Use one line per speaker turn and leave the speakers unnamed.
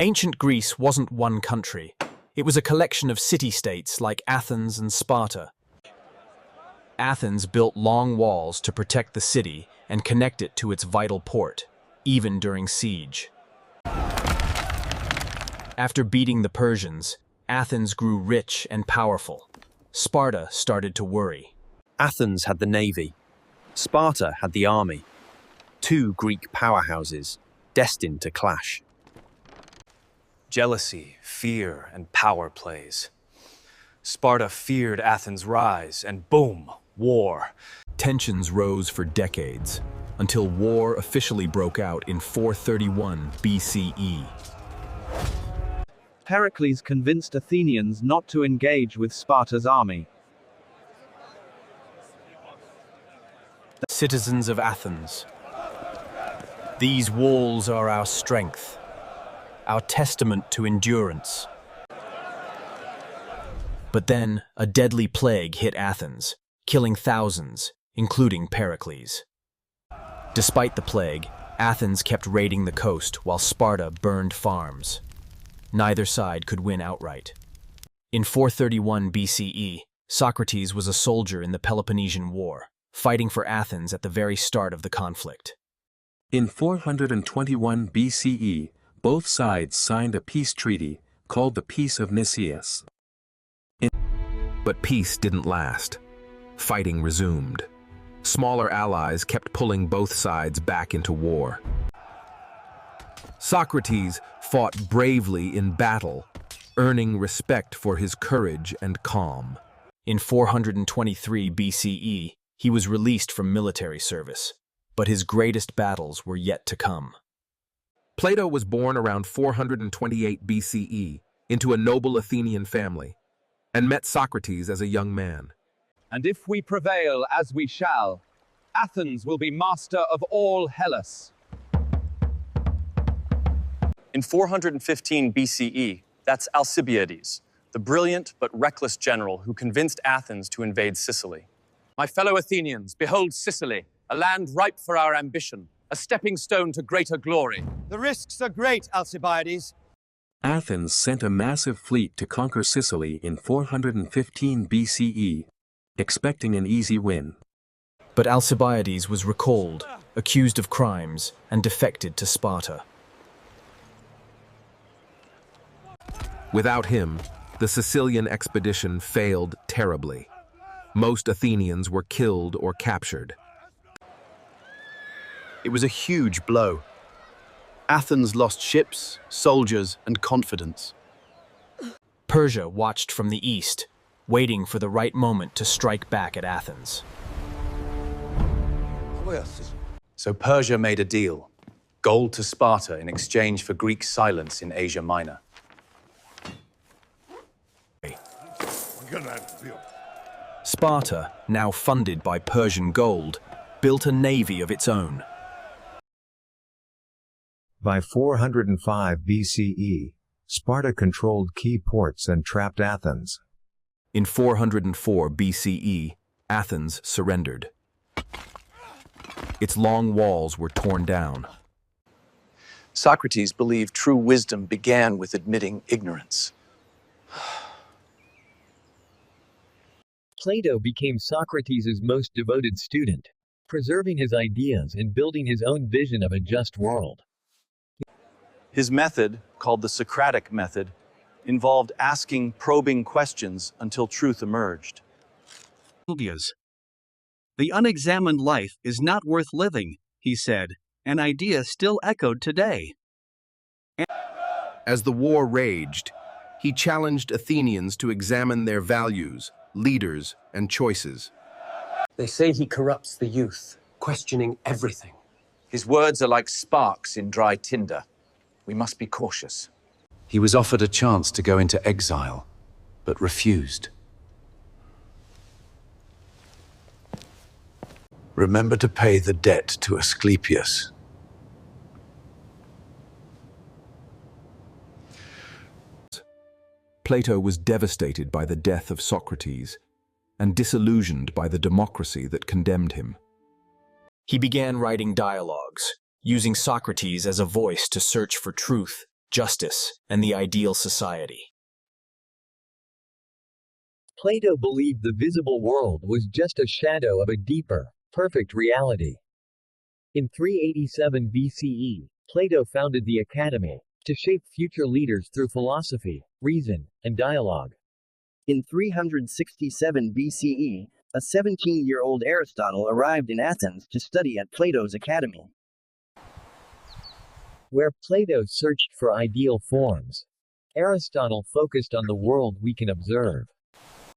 Ancient Greece wasn't one country. It was a collection of city-states like Athens and Sparta. Athens built long walls to protect the city and connect it to its vital port, even during siege. After beating the Persians, Athens grew rich and powerful. Sparta started to worry.
Athens had the navy. Sparta had the army. Two Greek powerhouses, destined to clash.
Jealousy, fear, and power plays. Sparta feared Athens' rise, and boom, war.
Tensions rose for decades, until war officially broke out in 431 BCE.
Pericles convinced Athenians not to engage with Sparta's army.
Citizens of Athens, these walls are our strength, our testament to endurance. But then, a deadly plague hit Athens, killing thousands, including Pericles. Despite the plague, Athens kept raiding the coast while Sparta burned farms. Neither side could win outright. In 431 BCE, Socrates was a soldier in the Peloponnesian War, fighting for Athens at the very start of the conflict.
In 421 BCE, both sides signed a peace treaty called the Peace of Nicaea.
But peace didn't last. Fighting resumed. Smaller allies kept pulling both sides back into war. Socrates fought bravely in battle, earning respect for his courage and calm. In 423 BCE, he was released from military service, but his greatest battles were yet to come. Plato was born around 428 BCE into a noble Athenian family, and met Socrates as a young man.
And if we prevail as we shall, Athens will be master of all Hellas.
In 415 BCE, that's Alcibiades, the brilliant but reckless general who convinced Athens to invade Sicily.
My fellow Athenians, behold Sicily, a land ripe for our ambition, a stepping stone to greater glory.
The risks are great, Alcibiades.
Athens sent a massive fleet to conquer Sicily in 415 BCE, expecting an easy win.
But Alcibiades was recalled, accused of crimes, and defected to Sparta. Without him, the Sicilian expedition failed terribly. Most Athenians were killed or captured.
It was a huge blow. Athens lost ships, soldiers, and confidence.
Persia watched from the east, waiting for the right moment to strike back at Athens.
So Persia made a deal. Gold to Sparta in exchange for Greek silence in Asia Minor.
Sparta, now funded by Persian gold, built a navy of its own.
By 405 BCE, Sparta controlled key ports and trapped Athens.
In 404 BCE, Athens surrendered. Its long walls were torn down.
Socrates believed true wisdom began with admitting ignorance.
Plato became Socrates' most devoted student, preserving his ideas and building his own vision of a just world.
His method, called the Socratic method, involved asking probing questions until truth emerged.
The unexamined life is not worth living, he said, an idea still echoed today.
As the war raged, he challenged Athenians to examine their values, leaders, and choices.
They say he corrupts the youth, questioning everything.
His words are like sparks in dry tinder. We must be cautious. He was offered a chance to go into exile, but refused. Remember to pay the debt to Asclepius.
Plato was devastated by the death of Socrates and disillusioned by the democracy that condemned him. He began writing dialogues, using Socrates as a voice to search for truth, justice, and the ideal society.
Plato believed the visible world was just a shadow of a deeper, perfect reality. In 387 BCE, Plato founded the Academy to shape future leaders through philosophy, reason, and dialogue.
In 367 BCE, a 17-year-old Aristotle arrived in Athens to study at Plato's Academy,
where Plato searched for ideal forms. Aristotle focused on the world we can observe.